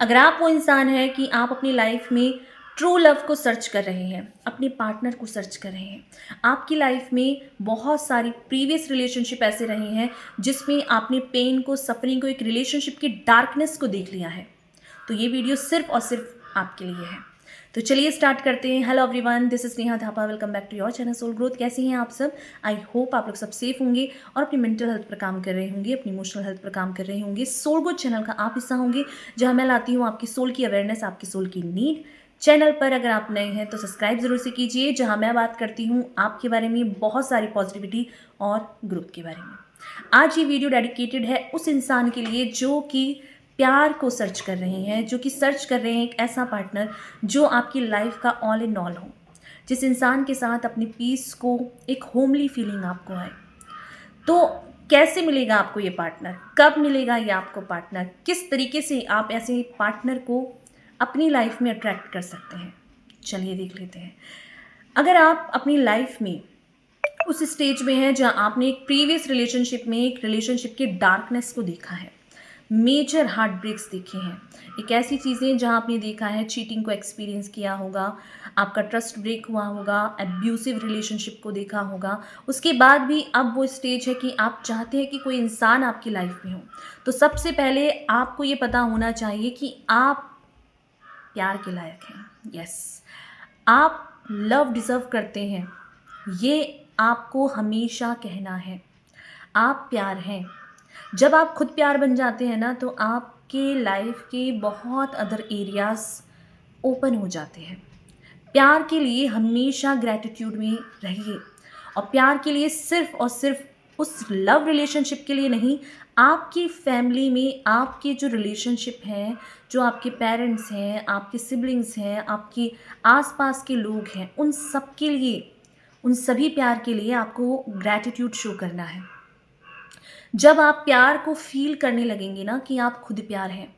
अगर आप वो इंसान हैं कि आप अपनी लाइफ में ट्रू लव को सर्च कर रहे हैं, अपने पार्टनर को सर्च कर रहे हैं, आपकी लाइफ में बहुत सारी प्रीवियस रिलेशनशिप ऐसे रहे हैं जिसमें आपने पेन को, सफरिंग को, एक रिलेशनशिप की डार्कनेस को देख लिया है, तो ये वीडियो सिर्फ और सिर्फ आपके लिए है। तो चलिए स्टार्ट करते हैं। Hello everyone, this is Neha Thapa. Welcome back to your channel soul growth. कैसे हैं आप सब? आई होप आप लोग सब सेफ होंगे और अपनी मेंटल हेल्थ पर काम कर रहे होंगे, अपनी इमोशनल हेल्थ पर काम कर रहे होंगे। सोल ग्रोथ चैनल का आप हिस्सा होंगे, जहां मैं लाती हूँ आपकी सोल की अवेयरनेस, आपकी सोल की नीड। चैनल पर अगर आप नए हैं तो सब्सक्राइब जरूर से कीजिए, जहां मैं बात करती हूँ आपके बारे में, बहुत सारी पॉजिटिविटी और ग्रोथ के बारे में। आज ये वीडियो डेडिकेटेड है उस इंसान के लिए जो कि प्यार को सर्च कर रहे हैं, जो कि सर्च कर रहे हैं एक ऐसा पार्टनर जो आपकी लाइफ का ऑल इन ऑल हो, जिस इंसान के साथ अपनी पीस को, एक होमली फीलिंग आपको आए। तो कैसे मिलेगा आपको ये पार्टनर, कब मिलेगा ये आपको पार्टनर, किस तरीके से आप ऐसे पार्टनर को अपनी लाइफ में अट्रैक्ट कर सकते हैं, चलिए देख लेते हैं। अगर आप अपनी लाइफ में उस स्टेज में हैं जहां आपने एक प्रीवियस रिलेशनशिप में एक रिलेशनशिप की डार्कनेस को देखा है, मेजर हार्ट ब्रेक्स देखे हैं, एक ऐसी चीज़ें जहां आपने देखा है, चीटिंग को एक्सपीरियंस किया होगा, आपका ट्रस्ट ब्रेक हुआ होगा, एब्यूसिव रिलेशनशिप को देखा होगा, उसके बाद भी अब वो स्टेज है कि आप चाहते हैं कि कोई इंसान आपकी लाइफ में हो, तो सबसे पहले आपको ये पता होना चाहिए कि आप प्यार के लायक हैं। यस, आप लव डिज़र्व करते हैं, ये आपको हमेशा कहना है। आप प्यार हैं। जब आप खुद प्यार बन जाते हैं ना, तो आपके लाइफ के बहुत अदर एरियाज ओपन हो जाते हैं। प्यार के लिए हमेशा ग्रैटिट्यूड में रहिए, और प्यार के लिए सिर्फ और सिर्फ उस लव रिलेशनशिप के लिए नहीं, आपकी फैमिली में आपके जो रिलेशनशिप हैं, जो आपके पेरेंट्स हैं, आपके सिबलिंग्स हैं, आपके आसपास के लोग हैं, उन सब के लिए, उन सभी प्यार के लिए आपको ग्रैटिट्यूड शो करना है। जब आप प्यार को फील करने लगेंगे ना कि आप खुद प्यार हैं,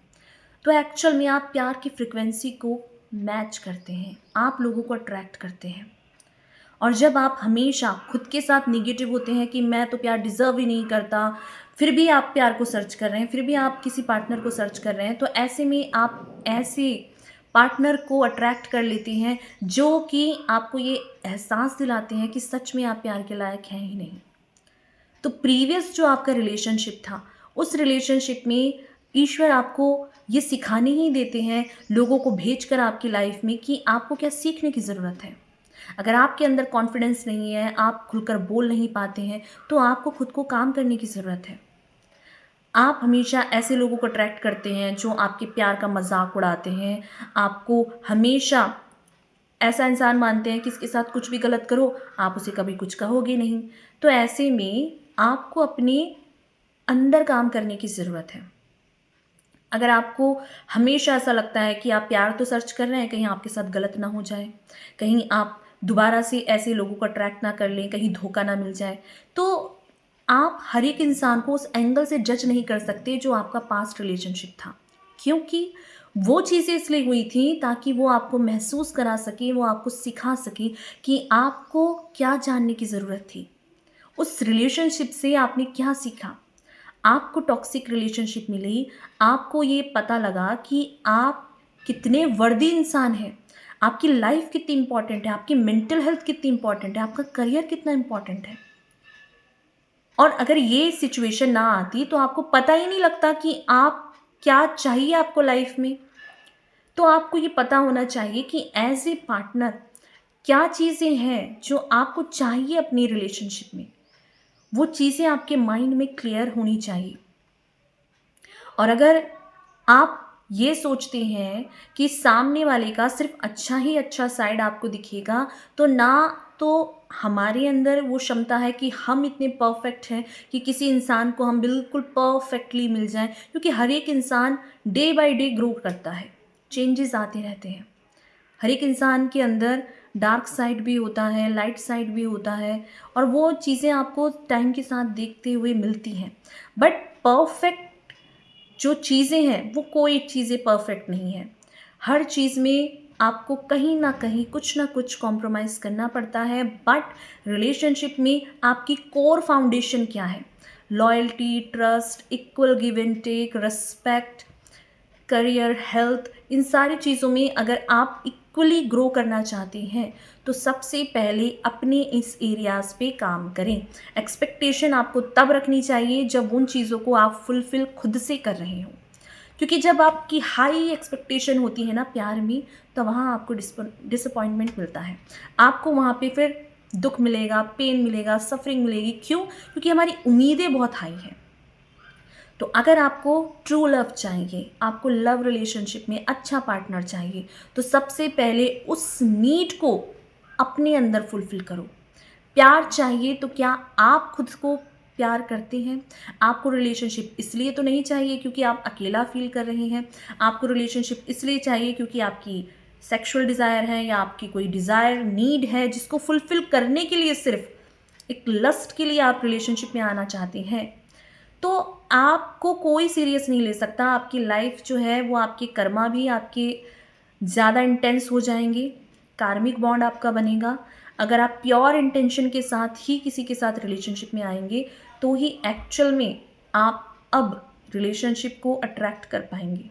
तो एक्चुअल में आप प्यार की फ्रिक्वेंसी को मैच करते हैं, आप लोगों को अट्रैक्ट करते हैं। और जब आप हमेशा खुद के साथ निगेटिव होते हैं कि मैं तो प्यार डिज़र्व ही नहीं करता, फिर भी आप प्यार को सर्च कर रहे हैं, फिर भी आप किसी पार्टनर को सर्च कर रहे हैं, तो ऐसे में आप ऐसे पार्टनर को अट्रैक्ट कर लेते हैं जो कि आपको ये एहसास दिलाते हैं कि सच में आप प्यार के लायक हैं ही नहीं। तो प्रीवियस जो आपका रिलेशनशिप था, उस रिलेशनशिप में ईश्वर आपको ये सिखाने ही देते हैं, लोगों को भेजकर आपकी लाइफ में, कि आपको क्या सीखने की ज़रूरत है। अगर आपके अंदर कॉन्फिडेंस नहीं है, आप खुलकर बोल नहीं पाते हैं, तो आपको खुद को काम करने की ज़रूरत है। आप हमेशा ऐसे लोगों को अट्रैक्ट करते हैं जो आपके प्यार का मजाक उड़ाते हैं, आपको हमेशा ऐसा इंसान मानते हैं कि इसके साथ कुछ भी गलत करो, आप उसे कभी कुछ कहोगे नहीं। तो ऐसे में आपको अपने अंदर काम करने की ज़रूरत है। अगर आपको हमेशा ऐसा लगता है कि आप प्यार तो सर्च कर रहे हैं, कहीं आपके साथ गलत ना हो जाए, कहीं आप दोबारा से ऐसे लोगों को अट्रैक्ट ना कर लें, कहीं धोखा ना मिल जाए, तो आप हर एक इंसान को उस एंगल से जज नहीं कर सकते जो आपका पास्ट रिलेशनशिप था। क्योंकि वो चीज़ें इसलिए हुई थी ताकि वो आपको महसूस करा सके, वो आपको सिखा सके कि आपको क्या जानने की ज़रूरत थी, उस रिलेशनशिप से आपने क्या सीखा। आपको टॉक्सिक रिलेशनशिप मिली, आपको ये पता लगा कि आप कितने वर्दी इंसान हैं, आपकी लाइफ कितनी इंपॉर्टेंट है, आपकी मेंटल हेल्थ कितनी इंपॉर्टेंट है, आपका करियर कितना इंपॉर्टेंट है। और अगर ये सिचुएशन ना आती तो आपको पता ही नहीं लगता कि आप क्या चाहिए आपको लाइफ में। तो आपको ये पता होना चाहिए कि एज ए पार्टनर क्या चीज़ें हैं जो आपको चाहिए अपनी रिलेशनशिप में, वो चीज़ें आपके माइंड में क्लियर होनी चाहिए। और अगर आप ये सोचते हैं कि सामने वाले का सिर्फ अच्छा ही अच्छा साइड आपको दिखेगा, तो ना तो हमारे अंदर वो क्षमता है कि हम इतने परफेक्ट हैं कि किसी इंसान को हम बिल्कुल परफेक्टली मिल जाएं, क्योंकि हर एक इंसान डे बाय डे ग्रो करता है, चेंजेस आते रहते हैं। हर एक इंसान के अंदर डार्क साइड भी होता है, लाइट साइड भी होता है, और वो चीज़ें आपको टाइम के साथ देखते हुए मिलती हैं। बट परफेक्ट जो चीज़ें हैं, वो कोई चीज़ें परफेक्ट नहीं है। हर चीज़ में आपको कहीं ना कुछ कॉम्प्रोमाइज़ करना पड़ता है। बट रिलेशनशिप में आपकी कोर फाउंडेशन क्या है? Loyalty, trust, equal give and take, respect, career, health, इन सारी चीज़ों में अगर आप इक्वली ग्रो करना चाहते हैं तो सबसे पहले अपने इस एरियाज़ पे काम करें। एक्सपेक्टेशन आपको तब रखनी चाहिए जब उन चीज़ों को आप फुलफ़िल खुद से कर रहे हो, क्योंकि जब आपकी हाई एक्सपेक्टेशन होती है ना प्यार में, तो वहाँ आपको डिसअपॉइंटमेंट मिलता है। आपको वहाँ पे फिर दुःख मिलेगा, पेन मिलेगा, सफ़रिंग मिलेगी। क्यों? क्योंकि हमारी उम्मीदें बहुत हाई हैं। तो अगर आपको ट्रू लव चाहिए, आपको लव रिलेशनशिप में अच्छा पार्टनर चाहिए, तो सबसे पहले उस नीड को अपने अंदर फुलफ़िल करो। प्यार चाहिए तो क्या आप खुद को प्यार करते हैं? आपको रिलेशनशिप इसलिए तो नहीं चाहिए क्योंकि आप अकेला फ़ील कर रहे हैं। आपको रिलेशनशिप इसलिए चाहिए क्योंकि आपकी सेक्सुअल डिज़ायर है या आपकी कोई डिज़ायर, नीड है जिसको फुलफ़िल करने के लिए सिर्फ़ एक लस्ट के लिए आप रिलेशनशिप में आना चाहते हैं। तो आपको कोई सीरियस नहीं ले सकता। आपकी लाइफ जो है वो आपके कर्मा भी आपके ज़्यादा इंटेंस हो जाएंगे, कार्मिक बॉन्ड आपका बनेगा। अगर आप प्योर इंटेंशन के साथ ही किसी के साथ रिलेशनशिप में आएंगे तो ही एक्चुअल में आप अब रिलेशनशिप को अट्रैक्ट कर पाएंगे,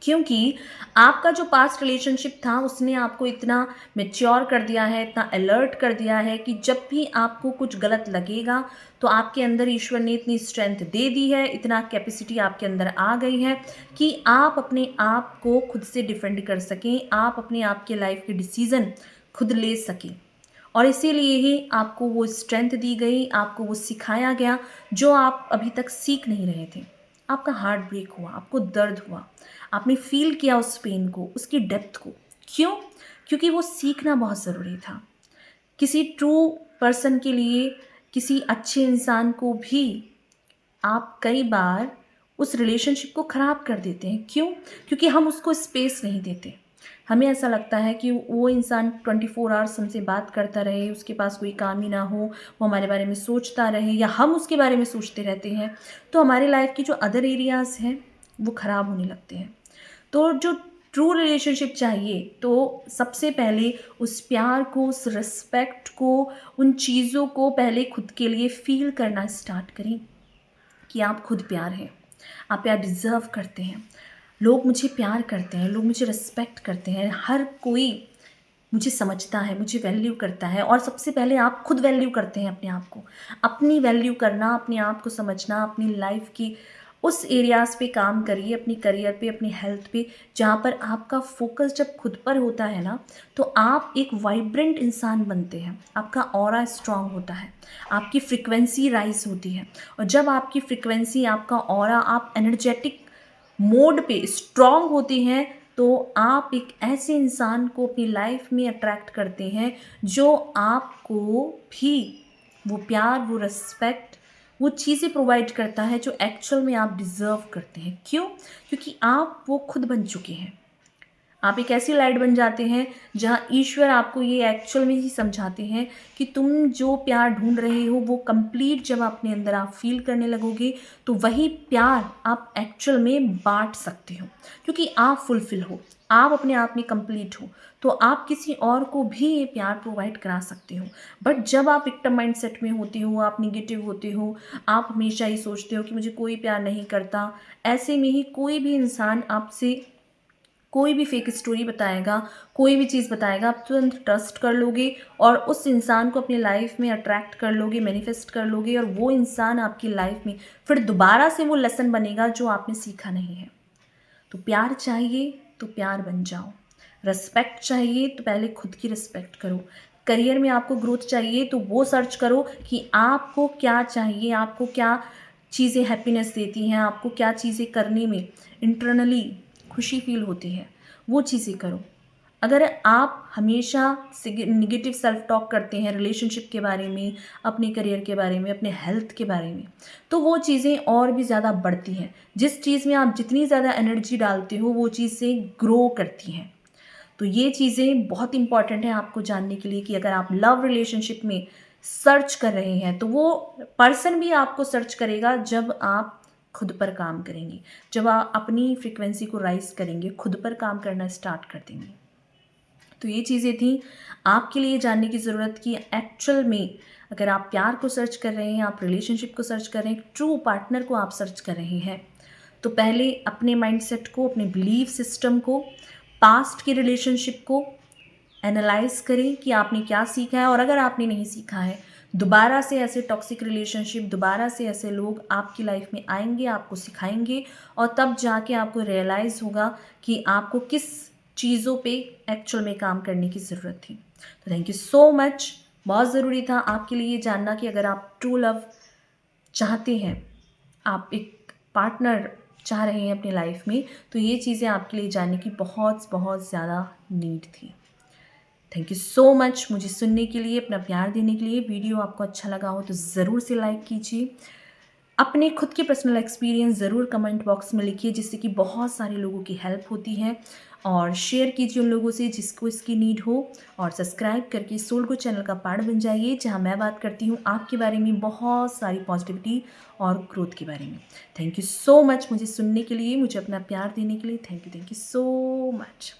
क्योंकि आपका जो पास्ट रिलेशनशिप था उसने आपको इतना मैच्योर कर दिया है, इतना अलर्ट कर दिया है कि जब भी आपको कुछ गलत लगेगा तो आपके अंदर ईश्वर ने इतनी स्ट्रेंथ दे दी है, इतना कैपेसिटी आपके अंदर आ गई है कि आप अपने आप को खुद से डिफेंड कर सकें, आप अपने आप के लाइफ के डिसीज़न खुद ले सकें। और इसीलिए ही आपको वो स्ट्रेंथ दी गई, आपको वो सिखाया गया जो आप अभी तक सीख नहीं रहे थे। आपका हार्ट ब्रेक हुआ, आपको दर्द हुआ, आपने फील किया उस पेन को, उसकी डेप्थ को। क्यों? क्योंकि वो सीखना बहुत ज़रूरी था। किसी ट्रू पर्सन के लिए, किसी अच्छे इंसान को भी आप कई बार उस रिलेशनशिप को ख़राब कर देते हैं। क्यों? क्योंकि हम उसको स्पेस नहीं देते। हमें ऐसा लगता है कि वो इंसान 24 आवर्स हमसे बात करता रहे, उसके पास कोई काम ही ना हो, वो हमारे बारे में सोचता रहे या हम उसके बारे में सोचते रहते हैं, तो हमारे लाइफ की जो अदर एरियाज़ हैं वो ख़राब होने लगते हैं। तो जो ट्रू रिलेशनशिप चाहिए तो सबसे पहले उस प्यार को, उस रिस्पेक्ट को, उन चीज़ों को पहले खुद के लिए फ़ील करना स्टार्ट करें कि आप खुद प्यार हैं, आप प्यार डिज़र्व करते हैं। लोग मुझे प्यार करते हैं, लोग मुझे रिस्पेक्ट करते हैं, हर कोई मुझे समझता है, मुझे वैल्यू करता है। और सबसे पहले आप खुद वैल्यू करते हैं अपने आप को। अपनी वैल्यू करना, अपने आप को समझना, अपनी लाइफ की उस एरियाज़ पे काम करिए, अपनी करियर पे, अपनी हेल्थ पे, जहाँ पर आपका फोकस जब खुद पर होता है ना, तो आप एक वाइब्रेंट इंसान बनते हैं, आपका ऑरा स्ट्रांग होता है, आपकी फ्रिक्वेंसी राइज होती है। और जब आपकी फ्रिक्वेंसी, आपका ऑरा, आप एनर्जेटिक मोड पे स्ट्रांग होते हैं तो आप एक ऐसे इंसान को अपनी लाइफ में अट्रैक्ट करते हैं जो आपको भी वो प्यार, वो रिस्पेक्ट, वो चीज़ें प्रोवाइड करता है जो एक्चुअल में आप डिज़र्व करते हैं। क्यों? क्योंकि आप वो खुद बन चुके हैं। आप एक ऐसी लाइट बन जाते हैं जहाँ ईश्वर आपको ये एक्चुअल में ही समझाते हैं कि तुम जो प्यार ढूंढ रहे हो वो कंप्लीट जब अपने अंदर आप फील करने लगोगे तो वही प्यार आप एक्चुअल में बांट सकते हो, क्योंकि आप फुलफिल हो, आप अपने आप में कंप्लीट हो, तो आप किसी और को भी ये प्यार प्रोवाइड करा सकते हो। बट जब आप विक्टिम माइंडसेट में होते हो, आप निगेटिव होते हो, आप हमेशा ही सोचते हो कि मुझे कोई प्यार नहीं करता, ऐसे में ही कोई भी इंसान आपसे कोई भी फेक स्टोरी बताएगा, कोई भी चीज़ बताएगा, आप तुरंत ट्रस्ट कर लोगे और उस इंसान को अपनी लाइफ में अट्रैक्ट कर लोगे, मैनिफेस्ट कर लोगे, और वो इंसान आपकी लाइफ में फिर दोबारा से वो लेसन बनेगा जो आपने सीखा नहीं है। तो प्यार चाहिए तो प्यार बन जाओ, रिस्पेक्ट चाहिए तो पहले खुद की रिस्पेक्ट करो, करियर में आपको ग्रोथ चाहिए तो वो सर्च करो कि आपको क्या चाहिए, आपको क्या चीज़ें हैप्पीनेस देती हैं, आपको क्या चीज़ें करने में इंटरनली खुशी फील होती है, वो चीज़ें करो। अगर आप हमेशा निगेटिव सेल्फ टॉक करते हैं रिलेशनशिप के बारे में, अपने करियर के बारे में, अपने हेल्थ के बारे में, तो वो चीज़ें और भी ज़्यादा बढ़ती हैं। जिस चीज़ में आप जितनी ज़्यादा एनर्जी डालते हो वो चीज़ें ग्रो करती हैं। तो ये चीज़ें बहुत इंपॉर्टेंट है आपको जानने के लिए कि अगर आप लव रिलेशनशिप में सर्च कर रहे हैं तो वो पर्सन भी आपको सर्च करेगा जब आप खुद पर काम करेंगे, जब आप अपनी फ्रिक्वेंसी को राइज करेंगे, खुद पर काम करना स्टार्ट कर देंगे। तो ये चीज़ें थी आपके लिए जानने की ज़रूरत कि एक्चुअल में अगर आप प्यार को सर्च कर रहे हैं, आप रिलेशनशिप को सर्च कर रहे हैं, ट्रू पार्टनर को आप सर्च कर रहे हैं, तो पहले अपने माइंडसेट को, अपने बिलीफ सिस्टम को, पास्ट की रिलेशनशिप को एनालाइज करें कि आपने क्या सीखा है। और अगर आपने नहीं सीखा है, दोबारा से ऐसे टॉक्सिक रिलेशनशिप, दोबारा से ऐसे लोग आपकी लाइफ में आएंगे, आपको सिखाएंगे, और तब जाके आपको रियलाइज़ होगा कि आपको किस चीज़ों पे एक्चुअल में काम करने की ज़रूरत थी। तो थैंक यू सो मच। बहुत ज़रूरी था आपके लिए जानना कि अगर आप ट्रू लव चाहते हैं, आप एक पार्टनर चाह रहे हैं अपनी लाइफ में, तो ये चीज़ें आपके लिए जानने की बहुत बहुत ज़्यादा नीड थी। थैंक यू सो मच मुझे सुनने के लिए, अपना प्यार देने के लिए। वीडियो आपको अच्छा लगा हो तो ज़रूर से लाइक कीजिए। अपने खुद के पर्सनल एक्सपीरियंस ज़रूर कमेंट बॉक्स में लिखिए, जिससे कि बहुत सारे लोगों की हेल्प होती है। और शेयर कीजिए उन लोगों से जिसको इसकी नीड हो। और सब्सक्राइब करके सोल गो चैनल का पार्ट बन जाइए, जहां मैं बात करती हूँ आपके बारे में, बहुत सारी पॉजिटिविटी और ग्रोथ के बारे में। थैंक यू सो मच मुझे सुनने के लिए, मुझे अपना प्यार देने के लिए। Thank you so much.